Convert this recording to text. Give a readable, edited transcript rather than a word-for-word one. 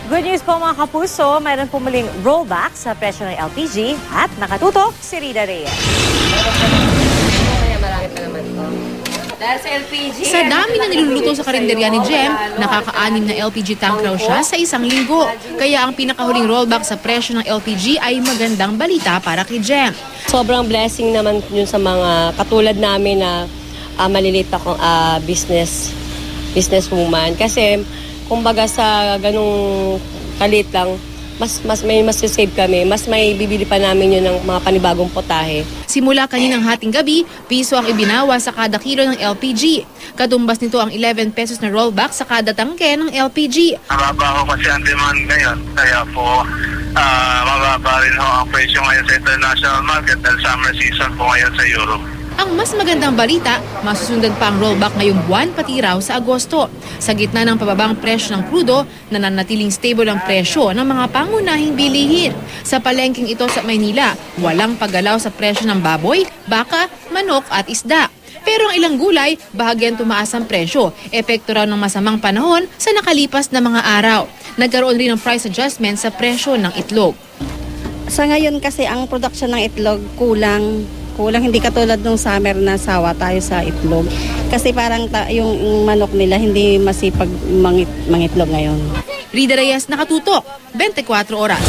Good news po mga kapuso, mayroon po muling rollback sa presyo ng LPG at nakatutok si Rida Reyes. Kaya marami pa naman to. Dahil sa LPG. Sa dami na niluluto sa karinderya ni Jem, nakaka-6 na LPG tank raw siya sa isang linggo. Kaya ang pinakahuling rollback sa presyo ng LPG ay magandang balita para kay Jem. Sobrang blessing naman yun sa mga katulad namin na maliliit akong businesswoman. Kasi kumbaga sa ganung kalit lang, mas may save kami, mas may bibili pa namin yun ng mga panibagong potahe. Simula kaninang hating gabi, piso ang ibinawa sa kada kilo ng LPG. Katumbas nito ang 11 pesos na rollback sa kada tangke ng LPG. Mababa ho kasi ang demand ngayon, kaya po mababa rin ho ang presyo ngayon sa international market dahil summer season po ngayon sa Europe. Ang mas magandang balita, masusundan pa ang rollback ngayong buwan pati raw sa Agosto. Sa gitna ng pababang presyo ng krudo, nananatiling stable ang presyo ng mga pangunahing bilihin. Sa palengking ito sa Maynila, walang paggalaw sa presyo ng baboy, baka, manok at isda. Pero ang ilang gulay, bahagyan tumaas ang presyo. Epekto raw ng masamang panahon sa nakalipas na mga araw. Nagkaroon rin ng price adjustment sa presyo ng itlog. Sa ngayon kasi ang production ng itlog kulang hindi katulad nung summer na sawa tayo sa itlog. Kasi parang yung manok nila hindi masipag mangitlog ngayon. Rida Reyes, nakatutok, 24 oras.